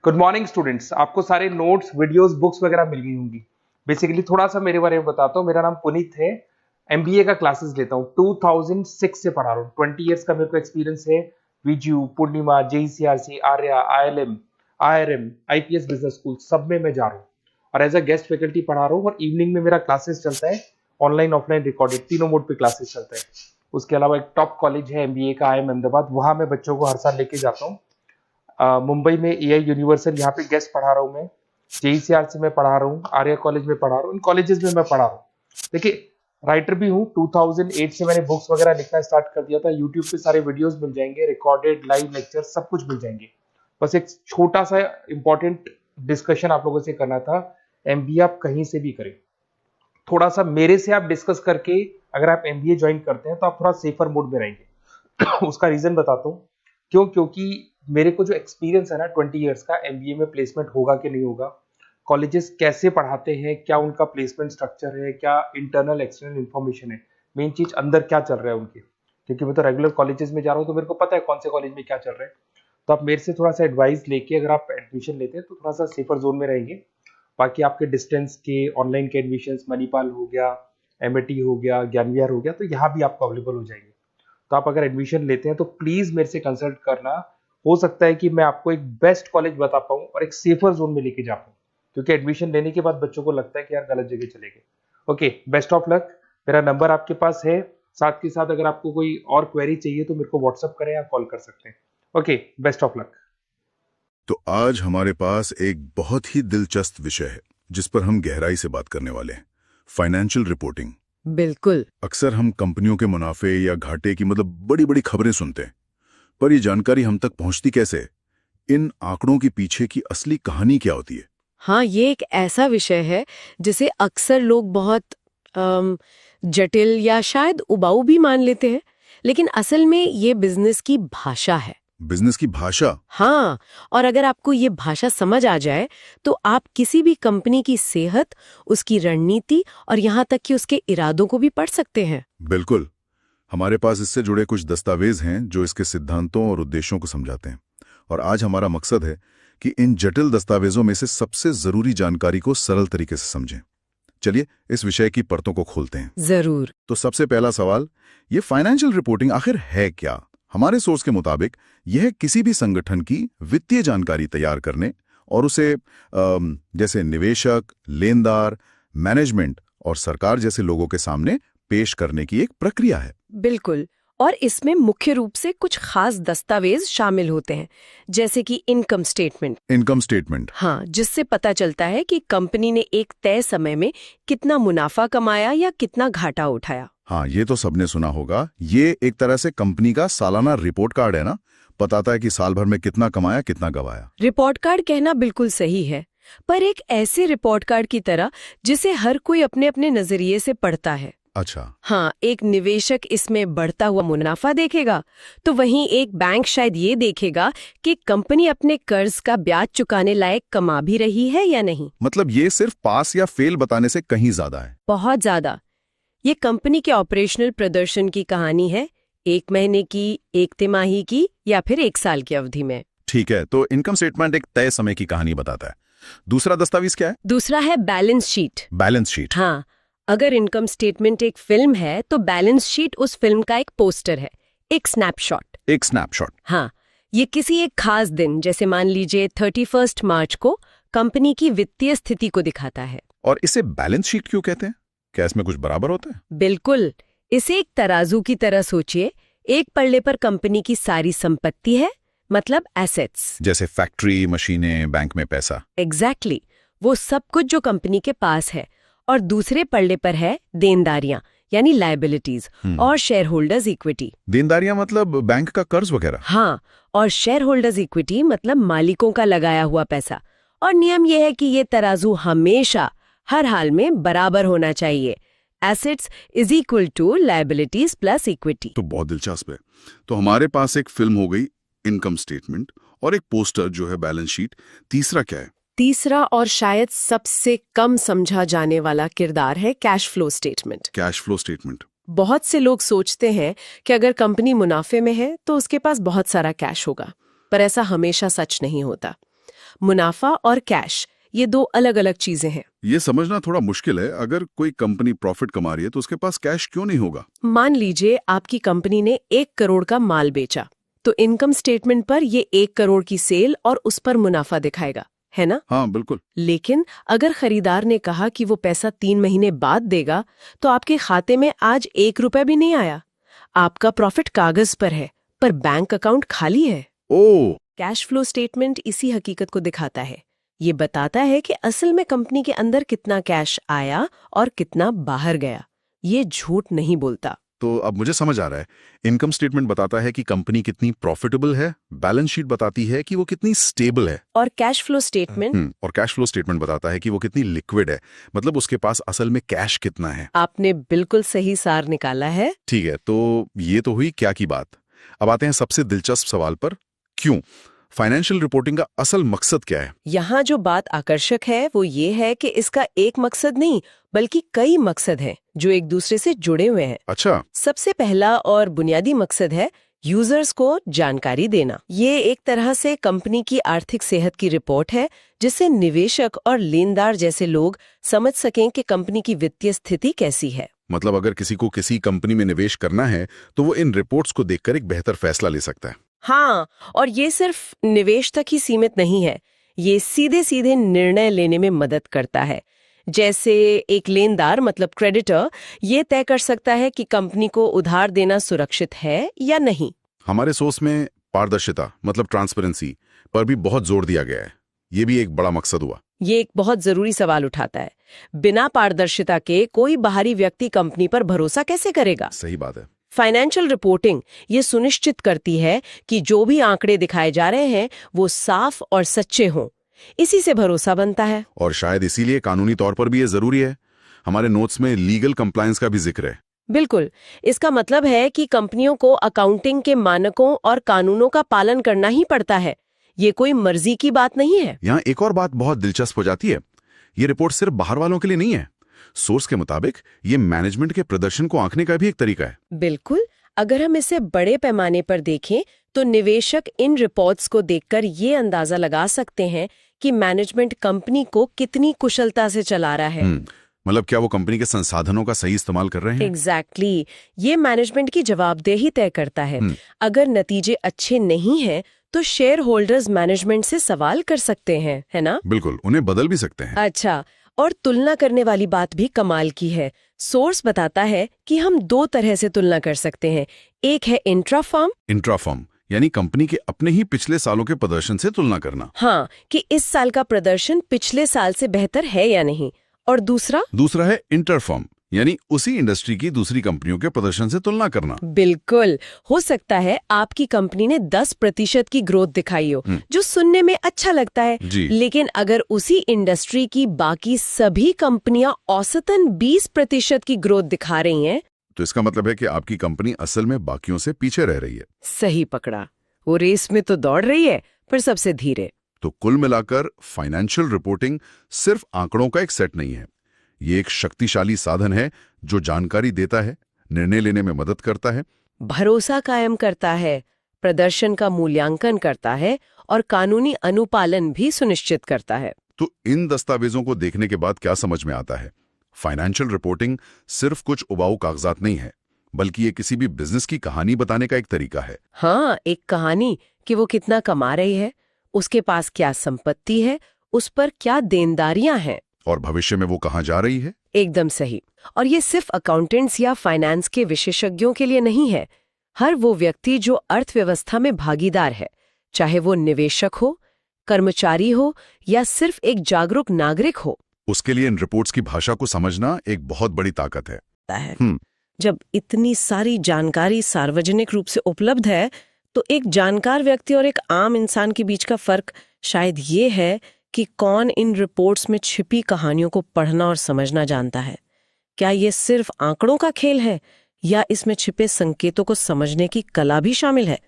Good morning students. आपको सारे notes videos books वगैरह मिल गई होंगी। बेसिकली थोड़ा सा मेरे बारे में बताता हूँ। मेरा नाम पुनीत है। एमबीए का क्लासेस लेता हूँ। 2006 से पढ़ा रहा हूँ। 20 इयर्स का मेरे को एक्सपीरियंस है। Viju, Poornima, JECRC, Arya, ILM, IRM, IPS business school सब में मैं जा रहा हूँ और एज अ गेस्ट फैकल्टी पढ़ा रहा हूँ। और इवनिंग में मेरा क्लासेस चलता है, ऑनलाइन ऑफलाइन रिकॉर्डेड, तीनों मोड पे क्लासेस चलता है। उसके अलावा एक टॉप कॉलेज है एमबीए का, आईएम अहमदाबाद, वहां मैं बच्चों को हर साल लेके जाता हूँ। मुंबई में एआई यूनिवर्सल, यहाँ पे गेस्ट पढ़ा रहा हूँ मैं। जेईसीआरसी में पढ़ा रहा हूँ, आर्या कॉलेज में पढ़ा रहा हूँ। इन कॉलेजेस में मैं पढ़ा रहा हूँ। देखिए, राइटर भी हूँ। 2008 से मैंने बुक्स वगैरह लिखना स्टार्ट कर दिया था। यूट्यूब पे सारे वीडियोस मिल जाएंगे, रिकॉर्डेड लाइव लेक्चर सब कुछ मिल जाएंगे। बस एक छोटा सा इंपॉर्टेंट डिस्कशन आप लोगों से करना था। एमबीए आप कहीं से भी करें, थोड़ा सा मेरे से आप डिस्कस करके अगर आप एमबीए ज्वाइन करते हैं तो आप थोड़ा सेफर मोड में रहेंगे। उसका रीजन बताता हूँ क्यों। क्योंकि मेरे को जो एक्सपीरियंस है ना 20 इयर्स का, एमबीए में प्लेसमेंट होगा कि नहीं होगा, कॉलेजेस कैसे पढ़ाते हैं, क्या उनका प्लेसमेंट स्ट्रक्चर है, क्या इंटरनल एक्सटर्नल इन्फॉर्मेशन है, मेन चीज अंदर क्या चल रहा है उनके। क्योंकि मैं तो रेगुलर कॉलेजेस में जा रहा हूँ तो मेरे को पता है कौन से कॉलेज में क्या चल रहा है। तो आप मेरे से थोड़ा सा एडवाइस लेके अगर आप एडमिशन लेते हैं तो थोड़ा सा सेफर जोन में रहेंगे। बाकी आपके डिस्टेंस के ऑनलाइन के एडमिशन, मणिपाल हो गया, एमएटी हो गया, ज्ञान विहार हो गया, तो यहाँ भी आपको अवेलेबल हो जाएंगे। तो आप अगर एडमिशन लेते हैं तो प्लीज मेरे से कंसल्ट करना। हो सकता है कि मैं आपको एक बेस्ट कॉलेज बता पाऊं और एक सेफर जोन में लेके जा पाऊं। क्योंकि एडमिशन लेने के बाद बच्चों को लगता है कि यार गलत जगह चले गए। Okay, best of luck. मेरा नंबर आपके पास है। साथ के साथ अगर आपको कोई और क्वेरी चाहिए तो मेरे को व्हाट्सअप करें या कॉल कर सकते हैं। Okay, best of luck. तो आज हमारे पास एक बहुत ही दिलचस्प विषय है जिस पर हम गहराई से बात करने वाले हैं, फाइनेंशियल रिपोर्टिंग। बिल्कुल। अक्सर हम कंपनियों के मुनाफे या घाटे की बड़ी बड़ी खबरें सुनते हैं, पर ये जानकारी हम तक पहुंचती कैसे? इन आंकड़ों के पीछे की असली कहानी क्या होती है? हाँ, ये एक ऐसा विषय है जिसे अक्सर लोग बहुत जटिल या शायद उबाऊ भी मान लेते हैं, लेकिन असल में ये बिजनेस की भाषा है। बिजनेस की भाषा? हाँ, और अगर आपको ये भाषा समझ आ जाए तो आप किसी भी कंपनी की सेहत, उसकी रणनीति और यहाँ तक कि उसके इरादों को भी पढ़ सकते हैं। बिल्कुल। हमारे पास इससे जुड़े कुछ दस्तावेज हैं जो इसके सिद्धांतों और उद्देश्यों को समझाते हैं, और आज हमारा मकसद है कि इन जटिल दस्तावेजों में से सबसे जरूरी जानकारी को सरल तरीके से समझें। चलिए इस विषय की परतों को खोलते हैं। जरूर। तो सबसे पहला सवाल, ये फाइनेंशियल रिपोर्टिंग आखिर है क्या? हमारे सोर्स के मुताबिक यह किसी भी संगठन की वित्तीय जानकारी तैयार करने और उसे जैसे निवेशक, लेनदार, मैनेजमेंट और सरकार जैसे लोगों के सामने पेश करने की एक प्रक्रिया है। बिल्कुल। और इसमें मुख्य रूप से कुछ खास दस्तावेज शामिल होते हैं, जैसे कि इनकम स्टेटमेंट। Income statement? हाँ, जिससे पता चलता है कि कंपनी ने एक तय समय में कितना मुनाफा कमाया या कितना घाटा उठाया। हाँ, ये तो सबने सुना होगा। ये एक तरह से कंपनी का सालाना रिपोर्ट कार्ड है ना? बताता है कि साल भर में कितना कमाया, कितना गवाया। रिपोर्ट कार्ड कहना बिल्कुल सही है, पर एक ऐसे रिपोर्ट कार्ड की तरह जिसे हर कोई अपने अपने नजरिए से पढ़ता है। अच्छा। हाँ, एक निवेशक इसमें बढ़ता हुआ मुनाफा देखेगा, तो वहीं एक बैंक शायद ये देखेगा कि कंपनी अपने कर्ज का ब्याज चुकाने लायक कमा भी रही है या नहीं। मतलब ये सिर्फ पास या फेल बताने से कहीं ज्यादा है। बहुत ज्यादा। ये कंपनी के ऑपरेशनल प्रदर्शन की कहानी है, 1 महीने की, 1 तिमाही की या फिर 1 साल की अवधि में। ठीक है, तो इनकम स्टेटमेंट एक तय समय की कहानी बताता है। दूसरा दस्तावेज क्या है? दूसरा है बैलेंस शीट। Balance sheet? हाँ, अगर इनकम स्टेटमेंट एक फिल्म है तो बैलेंस शीट उस फिल्म का एक पोस्टर है, एक स्नैपशॉट। एक स्नैपशॉट? हाँ, ये किसी एक खास दिन, जैसे मान लीजिए 31 मार्च को, कंपनी की वित्तीय स्थिति को दिखाता है। और इसे बैलेंस शीट क्यों कहते हैं? क्या इसमें कुछ बराबर होता है? बिल्कुल। इसे एक तराजू की तरह सोचिए। एक पल्ले पर कंपनी की सारी संपत्ति है, मतलब एसेट्स, जैसे फैक्ट्री, मशीनें, बैंक में पैसा। एग्जैक्टली, वो सब कुछ जो कंपनी के पास है। और दूसरे पल्ले पर है देनदारियां, यानी लायबिलिटीज और शेयर होल्डर्स इक्विटी। देनदारियां मतलब बैंक का कर्ज वगैरह? हाँ, और शेयर होल्डर्स इक्विटी मतलब मालिकों का लगाया हुआ पैसा। और नियम यह है कि ये तराजू हमेशा हर हाल में बराबर होना चाहिए। Assets is equal to liabilities plus equity. तो बहुत दिलचस्प है। तो हमारे पास एक फिल्म हो गई, इनकम स्टेटमेंट, और एक पोस्टर जो है बैलेंस शीट। तीसरा क्या है? तीसरा और शायद सबसे कम समझा जाने वाला किरदार है cash flow statement. Cash flow statement? बहुत से लोग सोचते हैं कि अगर कंपनी मुनाफे में है तो उसके पास बहुत सारा कैश होगा, पर ऐसा हमेशा सच नहीं होता। मुनाफा और कैश, ये दो अलग अलग चीजें हैं। ये समझना थोड़ा मुश्किल है। अगर कोई कंपनी प्रॉफिट कमा रही है तो उसके पास कैश क्यों नहीं होगा? मान लीजिए आपकी कंपनी ने 1 करोड़ का माल बेचा, तो इनकम स्टेटमेंट पर ये 1 करोड़ की सेल और उस पर मुनाफा दिखाएगा, है ना? हाँ, बिल्कुल। लेकिन अगर खरीदार ने कहा कि वो पैसा 3 महीने बाद देगा, तो आपके खाते में आज 1 रुपया भी नहीं आया। आपका प्रॉफिट कागज पर है, पर बैंक अकाउंट खाली है। ओह, कैश फ्लो स्टेटमेंट इसी हकीकत को दिखाता है। ये बताता है कि असल में कंपनी के अंदर कितना कैश आया और कितना बाहर गया। ये झूठ नहीं बोलता। तो अब मुझे समझ आ रहा है। इनकम स्टेटमेंट बताता है कि कंपनी कितनी प्रॉफिटेबल है, बैलेंस शीट बताती है कि वो कितनी स्टेबल है, और कैश फ्लो स्टेटमेंट बताता है कि वो कितनी लिक्विड है, मतलब उसके पास असल में कैश कितना है। आपने बिल्कुल सही सार निकाला है। ठीक है, तो ये तो हुई क्या की बात। अब आते हैं सबसे दिलचस्प सवाल पर, क्यों? फाइनेंशियल रिपोर्टिंग का असल मकसद क्या है? यहाँ जो बात आकर्षक है वो ये है कि इसका एक मकसद नहीं बल्कि कई मकसद हैं जो एक दूसरे से जुड़े हुए हैं। अच्छा, सबसे पहला और बुनियादी मकसद है यूजर्स को जानकारी देना। ये एक तरह से कंपनी की आर्थिक सेहत की रिपोर्ट है, जिससे निवेशक और लेनदार जैसे लोग समझ सकें कि कंपनी की वित्तीय स्थिति कैसी है। मतलब अगर किसी को किसी कंपनी में निवेश करना है तो वो इन रिपोर्ट्स को देखकर एक बेहतर फैसला ले सकता है। हाँ, और ये सिर्फ निवेश तक ही सीमित नहीं है, ये सीधे सीधे निर्णय लेने में मदद करता है। जैसे एक लेनदार मतलब क्रेडिटर ये तय कर सकता है कि कंपनी को उधार देना सुरक्षित है या नहीं। हमारे सोर्स में पारदर्शिता मतलब ट्रांसपेरेंसी पर भी बहुत जोर दिया गया है। ये भी एक बड़ा मकसद हुआ। ये एक बहुत जरूरी सवाल उठाता है। बिना पारदर्शिता के कोई बाहरी व्यक्ति कंपनी पर भरोसा कैसे करेगा? सही बात है। फाइनेंशियल रिपोर्टिंग ये सुनिश्चित करती है कि जो भी आंकड़े दिखाए जा रहे हैं वो साफ और सच्चे हों। इसी से भरोसा बनता है। और शायद इसीलिए कानूनी तौर पर भी ये जरूरी है। हमारे नोट्स में लीगल कंप्लायंस का भी जिक्र है। बिल्कुल, इसका मतलब है कि कंपनियों को अकाउंटिंग के मानकों और कानूनों का पालन करना ही पड़ता है। ये कोई मर्जी की बात नहीं है। यहाँ एक और बात बहुत दिलचस्प हो जाती है। ये रिपोर्ट सिर्फ बाहर वालों के लिए नहीं है। सोर्स के मुताबिक ये मैनेजमेंट के प्रदर्शन को आंकने का भी एक तरीका है। बिल्कुल, अगर हम इसे बड़े पैमाने पर देखें तो निवेशक इन रिपोर्ट्स को देखकर ये अंदाजा लगा सकते हैं कि मैनेजमेंट कंपनी को कितनी कुशलता से चला रहा है। मतलब क्या वो कंपनी के संसाधनों का सही इस्तेमाल कर रहे हैं? एग्जैक्टली, ये मैनेजमेंट की जवाबदेही तय करता है। अगर नतीजे अच्छे नहीं हैं तो शेयर होल्डर्स मैनेजमेंट से सवाल कर सकते हैं, है ना? बिल्कुल, उन्हें बदल भी सकते हैं। अच्छा, और तुलना करने वाली बात भी कमाल की है। सोर्स बताता है कि हम 2 तरह से तुलना कर सकते हैं। एक है इंट्राफॉर्म यानी कंपनी के अपने ही पिछले सालों के प्रदर्शन से तुलना करना। हाँ, कि इस साल का प्रदर्शन पिछले साल से बेहतर है या नहीं। और दूसरा है इंटरफॉर्म यानी उसी इंडस्ट्री की दूसरी कंपनियों के प्रदर्शन से तुलना करना। बिल्कुल, हो सकता है आपकी कंपनी ने 10% की ग्रोथ दिखाई हो, जो सुनने में अच्छा लगता है, लेकिन अगर उसी इंडस्ट्री की बाकी सभी कंपनियां औसतन 20% की ग्रोथ दिखा रही हैं, तो इसका मतलब है कि आपकी कंपनी असल में बाकियों से पीछे रह रही है। सही पकड़ा, वो रेस में तो दौड़ रही है पर सबसे धीरे। तो कुल मिलाकर फाइनेंशियल रिपोर्टिंग सिर्फ आंकड़ों का एक सेट नहीं है। ये एक शक्तिशाली साधन है जो जानकारी देता है, निर्णय लेने में मदद करता है, भरोसा कायम करता है, प्रदर्शन का मूल्यांकन करता है और कानूनी अनुपालन भी सुनिश्चित करता है। तो इन दस्तावेजों को देखने के बाद क्या समझ में आता है? फाइनेंशियल रिपोर्टिंग सिर्फ कुछ उबाऊ कागजात नहीं है, बल्कि ये किसी भी बिजनेस की कहानी बताने का एक तरीका है। हाँ, एक कहानी कि वो कितना कमा रही है, उसके पास क्या संपत्ति है, उस पर क्या देनदारियां हैं, और भविष्य में वो कहाँ जा रही है। एकदम सही। और ये सिर्फ अकाउंटेंट्स या फाइनेंस के विशेषज्ञों के लिए नहीं है। हर वो व्यक्ति जो अर्थव्यवस्था में भागीदार है, चाहे वो निवेशक हो, कर्मचारी हो या सिर्फ एक जागरूक नागरिक हो, उसके लिए इन रिपोर्ट्स की भाषा को समझना एक बहुत बड़ी ताकत है। जब इतनी सारी जानकारी सार्वजनिक रूप से उपलब्ध है तो एक जानकार व्यक्ति और एक आम इंसान के बीच का फर्क शायद ये है कि कौन इन रिपोर्ट्स में छिपी कहानियों को पढ़ना और समझना जानता है। क्या ये सिर्फ आंकड़ों का खेल है या इसमें छिपे संकेतों को समझने की कला भी शामिल है?